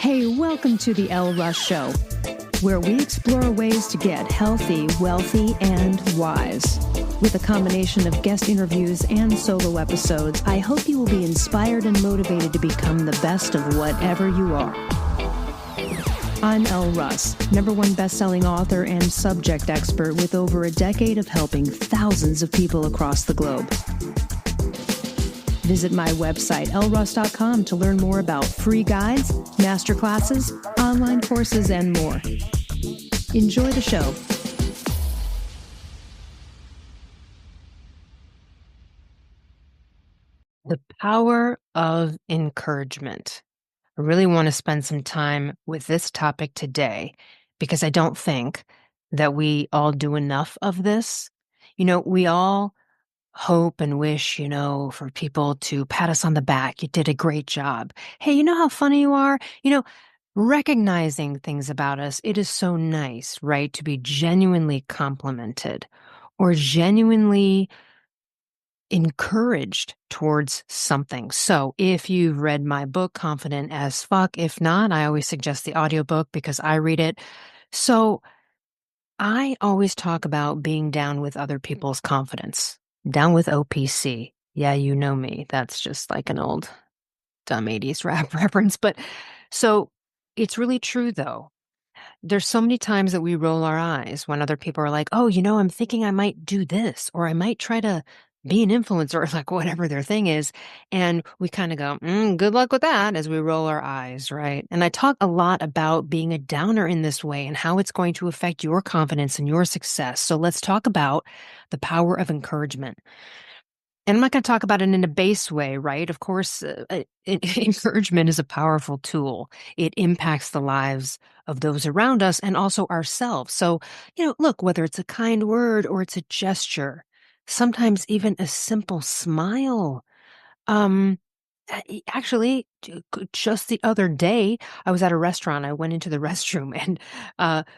Hey, welcome to the Elle Russ Show, where we explore ways to get healthy, wealthy, and wise. With a combination of guest interviews and solo episodes, I hope you will be inspired and motivated to become the best of whatever you are. I'm Elle Russ, #1 best-selling author and subject expert with over a decade of helping thousands of people across the globe. Visit my website, elleruss.com, to learn more about free guides, masterclasses, online courses, and more. Enjoy the show. The power of encouragement. I really want to spend some time with this topic today because I don't think that we all do enough of this. We all hope and wish, for people to pat us on the back. You did a great job. Hey, you know how funny you are? Recognizing things about us, it is so nice, right? To be genuinely complimented or genuinely encouraged towards something. So if you've read my book, Confident as Fuck, if not, I always suggest the audiobook because I read it. So I always talk about being down with other people's confidence, down with OPC. Yeah, you know me. That's just like an old dumb 80s rap reference. But so it's really true though. There's so many times that we roll our eyes when other people are like, oh, I'm thinking I might do this, or I might try to be an influencer, or like whatever their thing is. And we kind of go, good luck with that as we roll our eyes, right? And I talk a lot about being a downer in this way and how it's going to affect your confidence and your success. So let's talk about the power of encouragement. And I'm not going to talk about it in a base way, right? Of course, encouragement is a powerful tool. It impacts the lives of those around us and also ourselves. So, look, whether it's a kind word or it's a gesture, sometimes even a simple smile. Actually, just the other day, I was at a restaurant. I went into the restroom and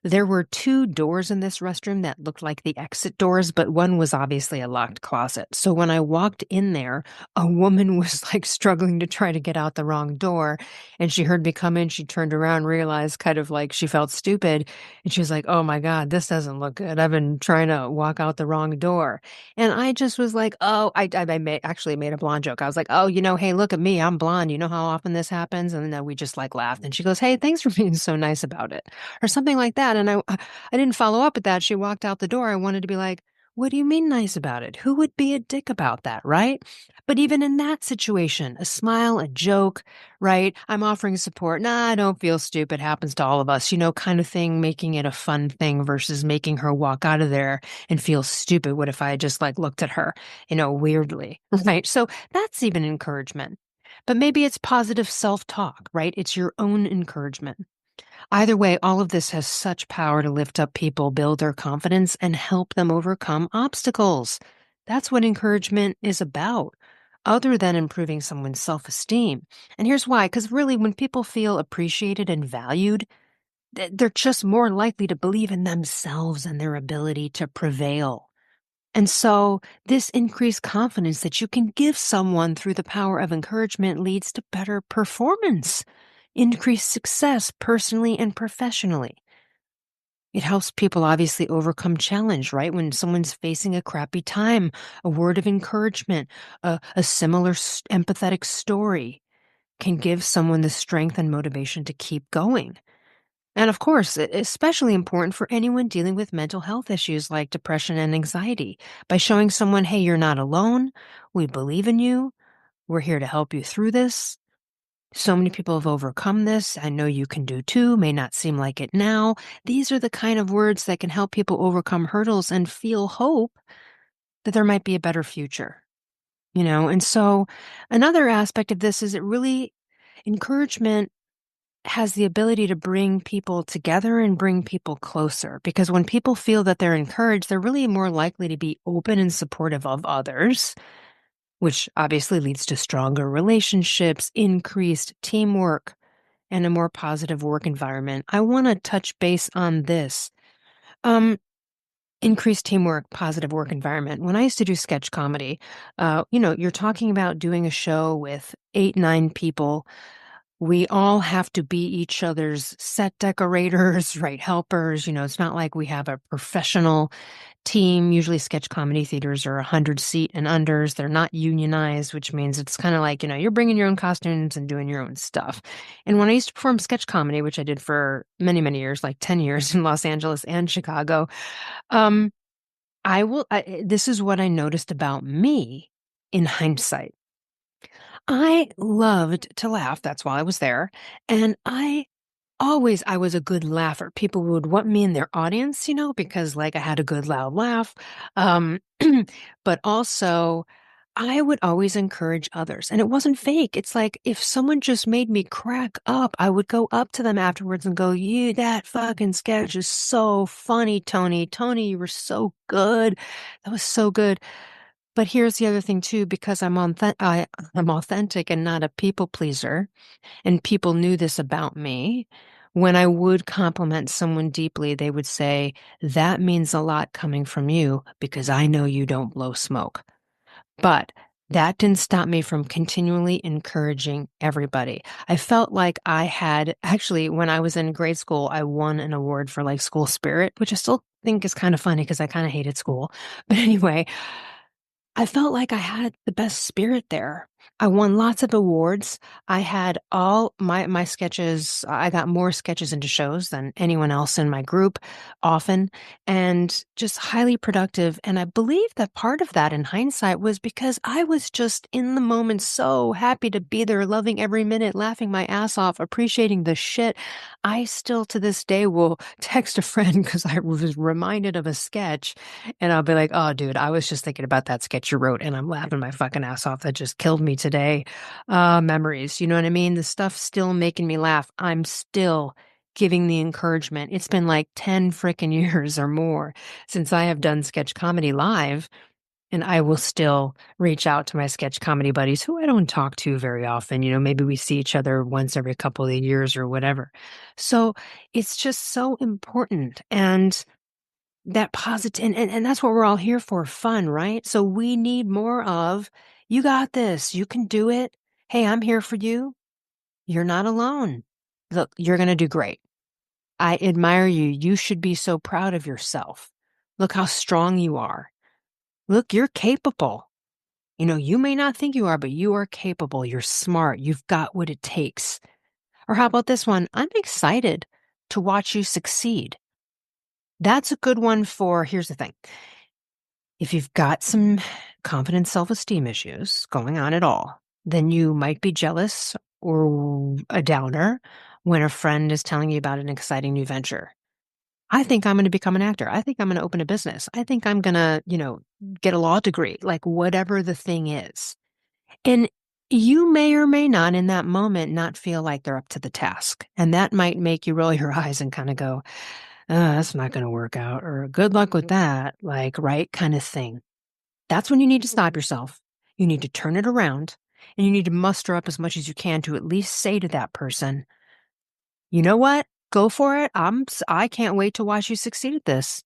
there were two doors in this restroom that looked like the exit doors, but one was obviously a locked closet. So when I walked in there, a woman was like struggling to try to get out the wrong door. And she heard me come in. She turned around, realized kind of like she felt stupid. And she was like, oh my God, this doesn't look good. I've been trying to walk out the wrong door. And I just was like, oh, I actually made a blonde joke. I was like, oh, hey, look at me. I'm blonde. You know how often this happens? And then we just like laughed. And she goes, hey, thanks for being so nice about it, or something like that. And I didn't follow up with that. She walked out the door. I wanted to be like, what do you mean nice about it? Who would be a dick about that, right? But even in that situation, a smile, a joke, right? I'm offering support. Nah, I don't feel stupid. Happens to all of us, kind of thing, making it a fun thing versus making her walk out of there and feel stupid. What if I just like looked at her, weirdly, right? So that's even encouragement. But maybe it's positive self-talk, right? It's your own encouragement. Either way, all of this has such power to lift up people, build their confidence, and help them overcome obstacles. That's what encouragement is about, other than improving someone's self-esteem. And here's why, because really, when people feel appreciated and valued, they're just more likely to believe in themselves and their ability to prevail. And so this increased confidence that you can give someone through the power of encouragement leads to better performance, increased success personally and professionally. It helps people obviously overcome challenge, right? When someone's facing a crappy time, a word of encouragement, a similar empathetic story can give someone the strength and motivation to keep going. And of course, especially important for anyone dealing with mental health issues like depression and anxiety. By showing someone, hey, you're not alone. We believe in you. We're here to help you through this. So many people have overcome this. I know you can do too. May not seem like it now. These are the kind of words that can help people overcome hurdles and feel hope that there might be a better future. And so another aspect of this is encouragement has the ability to bring people together and bring people closer, because when people feel that they're encouraged, they're really more likely to be open and supportive of others, which obviously leads to stronger relationships, increased teamwork, and a more positive work environment. I want to touch base on this. Increased teamwork, positive work environment. When I used to do sketch comedy, you're talking about doing a show with 8, 9 people. We all have to be each other's set decorators, right? Helpers. It's not like we have a professional team. Usually sketch comedy theaters are 100-seat and unders. They're not unionized, which means it's kind of like, you're bringing your own costumes and doing your own stuff. And when I used to perform sketch comedy, which I did for many, many years, like 10 years in Los Angeles and Chicago, um, this is what I noticed about me in hindsight. I loved to laugh. That's why I was there. And I was a good laugher. People would want me in their audience, because like I had a good loud laugh. Um, but also I would always encourage others, and it wasn't fake. It's like if someone just made me crack up, I would go up to them afterwards and go, that fucking sketch is so funny, Tony. Tony, you were so good. That was so good. But here's the other thing too, because I'm authentic and not a people pleaser, and people knew this about me. When I would compliment someone deeply, they would say, "That means a lot coming from you because I know you don't blow smoke." But that didn't stop me from continually encouraging everybody. I felt like I had actually, when I was in grade school, I won an award for like school spirit, which I still think is kind of funny because I kind of hated school. But anyway, I felt like I had the best spirit there. I won lots of awards. I had all my sketches. I got more sketches into shows than anyone else in my group often, and just highly productive. And I believe that part of that in hindsight was because I was just in the moment so happy to be there, loving every minute, laughing my ass off, appreciating the shit. I still to this day will text a friend because I was reminded of a sketch, and I'll be like, "Oh, dude, I was just thinking about that sketch you wrote and I'm laughing my fucking ass off. That just killed me today." Memories, you know what I mean? The stuff's still making me laugh. I'm still giving the encouragement. It's been like 10 freaking years or more since I have done sketch comedy live, and I will still reach out to my sketch comedy buddies who I don't talk to very often. Maybe we see each other once every couple of years or whatever. So it's just so important. And that positive, and that's what we're all here for, fun, right? So we need more of, you got this, you can do it. Hey, I'm here for you. You're not alone. Look, you're going to do great. I admire you. You should be so proud of yourself. Look how strong you are. Look, you're capable. You may not think you are, but you are capable. You're smart. You've got what it takes. Or how about this one? I'm excited to watch you succeed. That's a good one for, here's the thing. If you've got some confidence, self-esteem issues going on at all, then you might be jealous or a downer when a friend is telling you about an exciting new venture. I think I'm going to become an actor. I think I'm going to open a business. I think I'm going to, get a law degree, like whatever the thing is. And you may or may not in that moment not feel like they're up to the task. And that might make you roll your eyes and kind of go, that's not going to work out, or good luck with that, like, right, kind of thing. That's when you need to stop yourself. You need to turn it around, and you need to muster up as much as you can to at least say to that person, "You know what? Go for it. I can't wait to watch you succeed at this.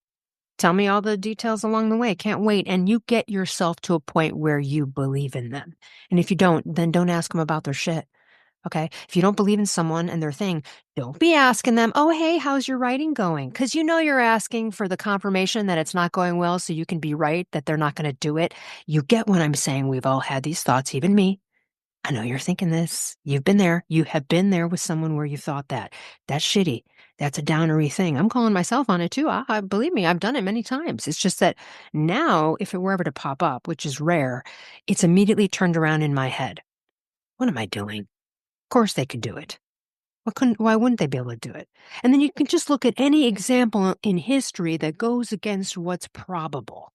Tell me all the details along the way. Can't wait." And you get yourself to a point where you believe in them. And if you don't, then don't ask them about their shit. Okay. If you don't believe in someone and their thing, don't be asking them, "Oh, hey, how's your writing going?" Because you're asking for the confirmation that it's not going well so you can be right, that they're not going to do it. You get what I'm saying. We've all had these thoughts, even me. I know you're thinking this. You've been there. You have been there with someone where you thought that. That's shitty. That's a downery thing. I'm calling myself on it too. Believe me, I've done it many times. It's just that now, if it were ever to pop up, which is rare, it's immediately turned around in my head. What am I doing? Of course they could do it. Why wouldn't they be able to do it? And then you can just look at any example in history that goes against what's probable.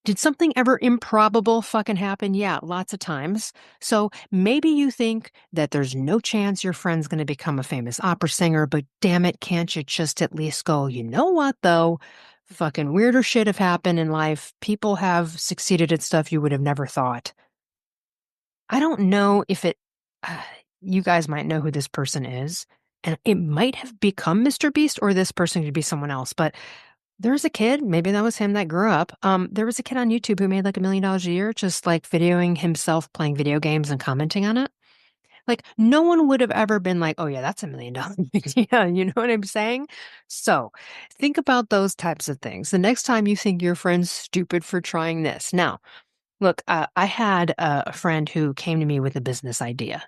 Did something ever improbable fucking happen? Yeah, lots of times. So maybe you think that there's no chance your friend's going to become a famous opera singer, but damn it, can't you just at least go, "You know what though? Fucking weirder shit have happened in life. People have succeeded at stuff you would have never thought." I don't know if uh, you guys might know who this person is, and it might have become Mr. Beast, or this person could be someone else, but there's a kid, maybe that was him, that grew up. There was a kid on YouTube who made like $1 million a year, just like videoing himself playing video games and commenting on it. Like no one would have ever been like, oh yeah, that's $1 million idea. You know what I'm saying? So think about those types of things. The next time you think your friend's stupid for trying this. Now, look, I had a friend who came to me with a business idea,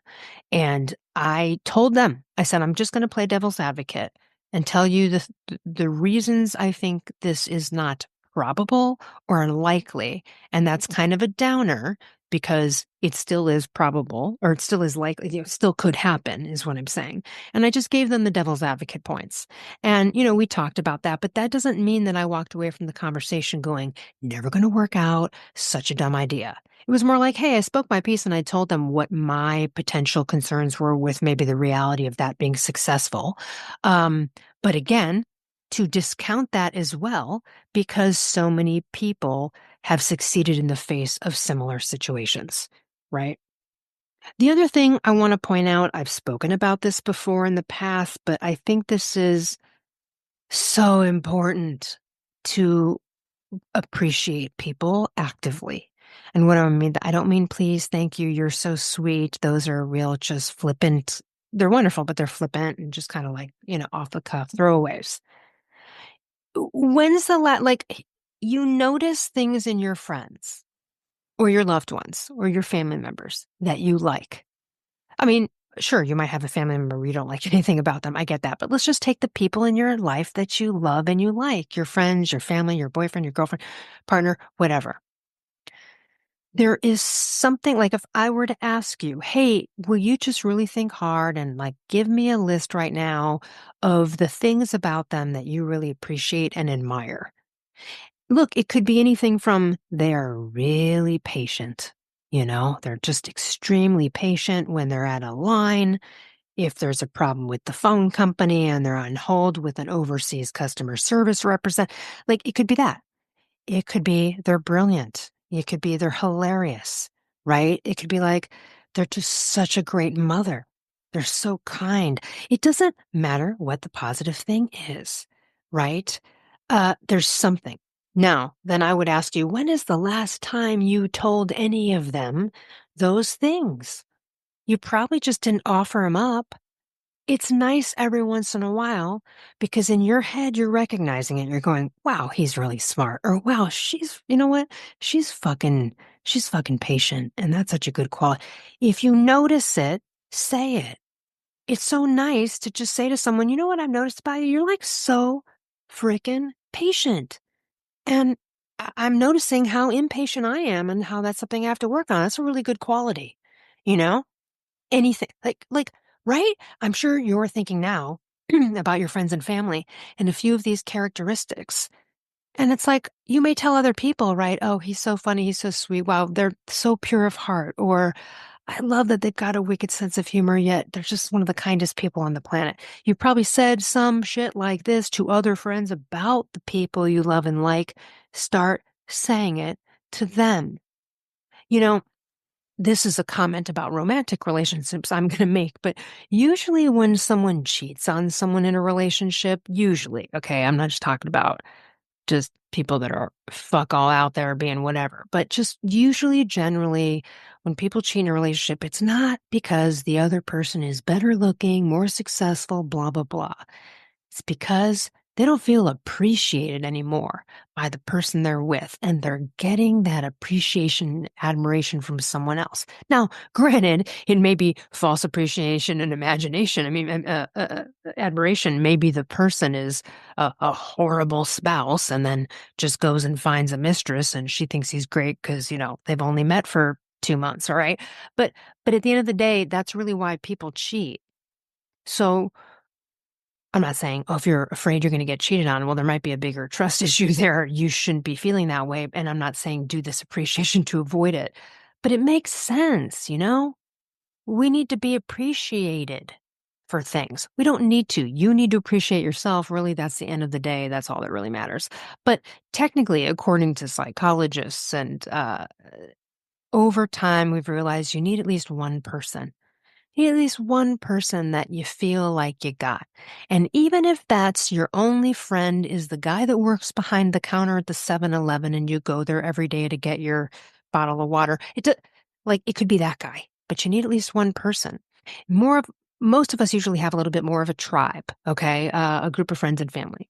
and I told them, I said, I'm just going to play devil's advocate and tell you the reasons I think this is not probable or likely. And that's kind of a downer because it still is probable or it still is likely, it still could happen, is what I'm saying. And I just gave them the devil's advocate points. And, we talked about that, but that doesn't mean that I walked away from the conversation going, never going to work out, such a dumb idea. It was more like, hey, I spoke my piece and I told them what my potential concerns were with maybe the reality of that being successful. But again, to discount that as well, because so many people have succeeded in the face of similar situations, right? The other thing I want to point out, I've spoken about this before in the past, but I think this is so important to appreciate people actively. And what I mean, I don't mean please, thank you, you're so sweet. Those are real, just flippant. They're wonderful, but they're flippant and just kind of like, off the cuff throwaways. When's the like, you notice things in your friends or your loved ones or your family members that you like. I mean, sure, you might have a family member where you don't like anything about them. I get that. But let's just take the people in your life that you love and you like, your friends, your family, your boyfriend, your girlfriend, partner, whatever. There is something like if I were to ask you, hey, will you just really think hard and like give me a list right now of the things about them that you really appreciate and admire? Look, it could be anything from they're really patient. They're just extremely patient when they're at a line. If there's a problem with the phone company and they're on hold with an overseas customer service representative, like it could be that. It could be they're brilliant. It could be they're hilarious, right? It could be like they're just such a great mother. They're so kind. It doesn't matter what the positive thing is, right? There's something. Now, then I would ask you, when is the last time you told any of them those things? You probably just didn't offer them up. It's nice every once in a while because in your head, you're recognizing it. You're going, wow, he's really smart. Or wow, you know what? She's fucking patient. And that's such a good quality. If you notice it, say it. It's so nice to just say to someone, you know what I've noticed about you? You're like so freaking patient. And I'm noticing how impatient I am and how that's something I have to work on. That's a really good quality, you know? Anything like, right? I'm sure you're thinking now about your friends and family and a few of these characteristics. And it's like, you may tell other people, right? Oh, he's so funny. He's so sweet. Wow. They're so pure of heart. Or I love that they've got a wicked sense of humor, yet they're just one of the kindest people on the planet. You probably said some shit like this to other friends about the people you love and like. Start saying it to them. This is a comment about romantic relationships I'm going to make, but usually when someone cheats on someone in a relationship, okay, I'm not just talking about just people that are fuck all out there being whatever, but just usually, generally, when people cheat in a relationship, it's not because the other person is better looking, more successful, blah, blah, blah. It's because they don't feel appreciated anymore by the person they're with, and they're getting that appreciation, admiration from someone else. Now, granted, it may be false appreciation and imagination. I mean, admiration. Maybe the person is a horrible spouse and then just goes and finds a mistress and she thinks he's great because, they've only met for 2 months, all right? But at the end of the day, that's really why people cheat. So I'm not saying, oh, if you're afraid you're going to get cheated on, well, there might be a bigger trust issue there. You shouldn't be feeling that way. And I'm not saying do this appreciation to avoid it, but it makes sense, We need to be appreciated for things. We don't need to. You need to appreciate yourself. Really, that's the end of the day. That's all that really matters. But technically, according to psychologists and over time, we've realized you need at least one person. At least one person that you feel like you got. And even if that's your only friend is the guy that works behind the counter at the 7-Eleven and you go there every day to get your bottle of water, it could be that guy, but you need at least one person. More of Most of us usually have a little bit more of a tribe, okay? A group of friends and family.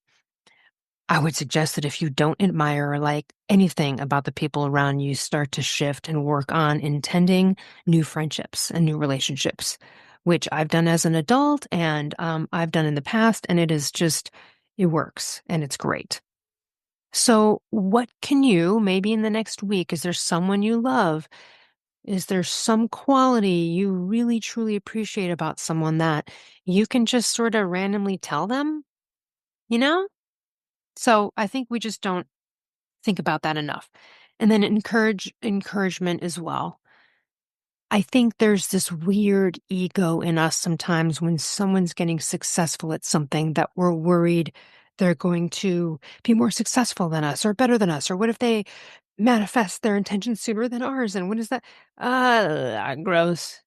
I would suggest that if you don't admire or like anything about the people around you, start to shift and work on intending new friendships and new relationships, which I've done as an adult and I've done in the past, and it works and it's great. So what can you, maybe in the next week, is there someone you love? Is there some quality you really truly appreciate about someone that you can just sort of randomly tell them, you know? So I think we just don't think about that enough. And then encouragement as well. I think there's this weird ego in us sometimes when someone's getting successful at something that we're worried they're going to be more successful than us or better than us. Or what if they manifest their intentions sooner than ours? And what is that? Gross.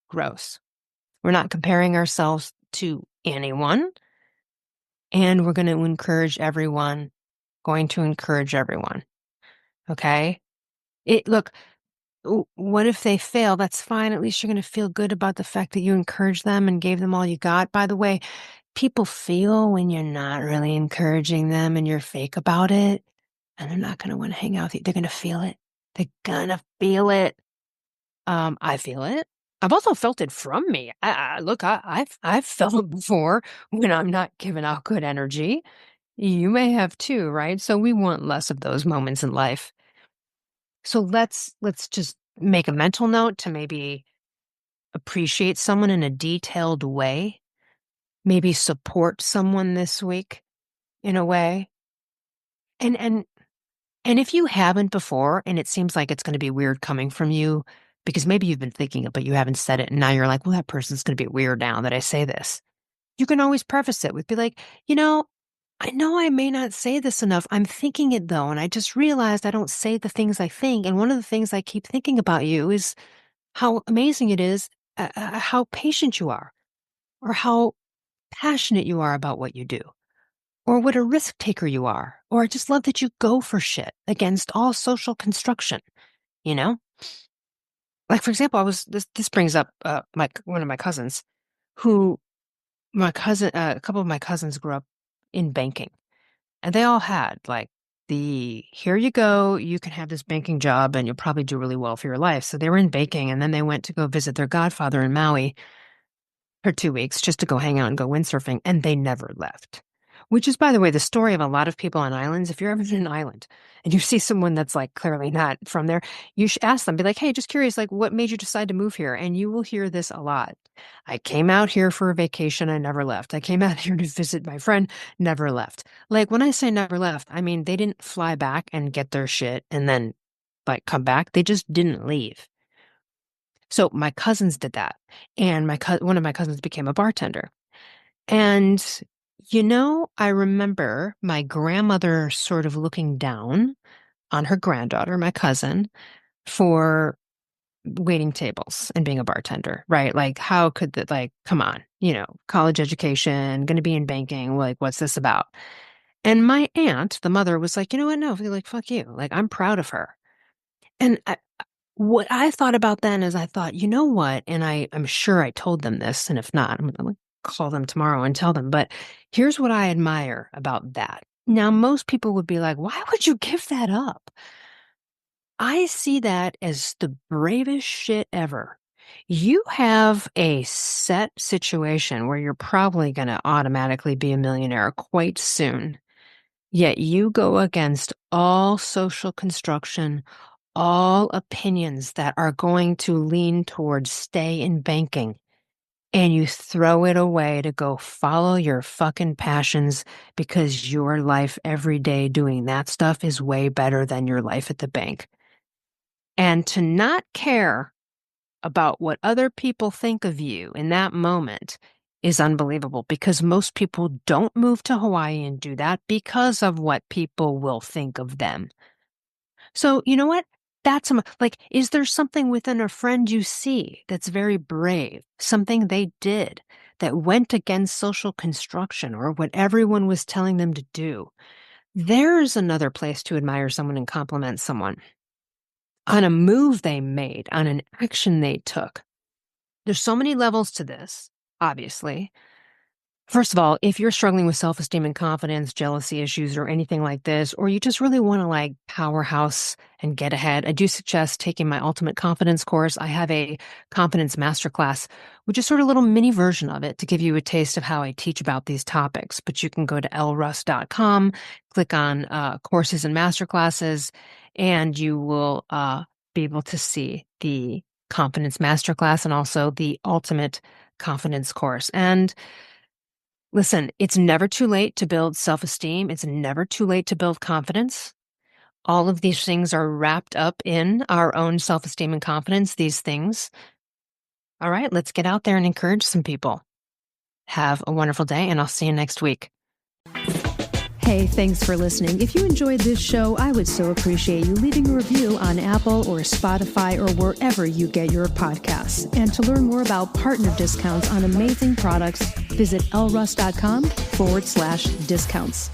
Gross. We're not comparing ourselves to anyone. And we're going to encourage everyone, Okay. Look, what if they fail? That's fine. At least you're going to feel good about the fact that you encouraged them and gave them all you got. By the way, people feel when you're not really encouraging them and you're fake about it, and they're not going to want to hang out with you. They're going to feel it. They're going to feel it. I feel it. I've also felt it from me. I've felt it before when I'm not giving out good energy. You may have too, right? So we want less of those moments in life. So let's just make a mental note to maybe appreciate someone in a detailed way, maybe support someone this week in a way. And and if you haven't before and it seems like it's going to be weird coming from you because maybe you've been thinking it but you haven't said it and now you're like, well, that person's going to be weird now that I say this. You can always preface it with be like, I know I may not say this enough. I'm thinking it though, and I just realized I don't say the things I think. And one of the things I keep thinking about you is how amazing it is, how patient you are, or how passionate you are about what you do, or what a risk taker you are, or I just love that you go for shit against all social construction, you know? Like, for example, this brings up one of my cousins who a couple of my cousins grew up in banking. And they all had like here you go, you can have this banking job and you'll probably do really well for your life. So they were in banking and then they went to go visit their godfather in Maui for 2 weeks just to go hang out and go windsurfing. And they never left, which is, by the way, the story of a lot of people on islands. If you're ever in an island and you see someone that's like clearly not from there, you should ask them, be like, hey, just curious, like what made you decide to move here? And you will hear this a lot. I came out here for a vacation. I never left. I came out here to visit my friend, never left. Like when I say never left, I mean, they didn't fly back and get their shit and then like come back. They just didn't leave. So my cousins did that. And one of my cousins became a bartender. And, I remember my grandmother sort of looking down on her granddaughter, my cousin, for waiting tables and being a bartender, right? Like, how could that, like, come on, college education, going to be in banking, like, what's this about? And my aunt, the mother, was like, you know what? No, like, fuck you. Like, I'm proud of her. And what I thought about then is I thought, you know what? And I'm sure I told them this. And if not, I'm going to call them tomorrow and tell them. But here's what I admire about that. Now, most people would be like, why would you give that up? I see that as the bravest shit ever. You have a set situation where you're probably going to automatically be a millionaire quite soon. Yet you go against all social construction, all opinions that are going to lean towards stay in banking, and you throw it away to go follow your fucking passions because your life every day doing that stuff is way better than your life at the bank. And to not care about what other people think of you in that moment is unbelievable because most people don't move to Hawaii and do that because of what people will think of them. So, you know what? Is there something within a friend you see that's very brave, something they did that went against social construction or what everyone was telling them to do? There's another place to admire someone and compliment someone on a move they made, on an action they took. There's so many levels to this, obviously. First of all, if you're struggling with self-esteem and confidence, jealousy issues, or anything like this, or you just really want to powerhouse and get ahead, I do suggest taking my Ultimate Confidence course. I have a confidence masterclass, which is sort of a little mini version of it to give you a taste of how I teach about these topics. But you can go to elleruss.com, click on courses and masterclasses, and you will be able to see the confidence masterclass and also the Ultimate Confidence course. And listen, it's never too late to build self-esteem. It's never too late to build confidence. All of these things are wrapped up in our own self-esteem and confidence, these things. All right, let's get out there and encourage some people. Have a wonderful day, and I'll see you next week. Hey, thanks for listening. If you enjoyed this show, I would so appreciate you leaving a review on Apple or Spotify or wherever you get your podcasts. And to learn more about partner discounts on amazing products, visit elleruss.com/discounts.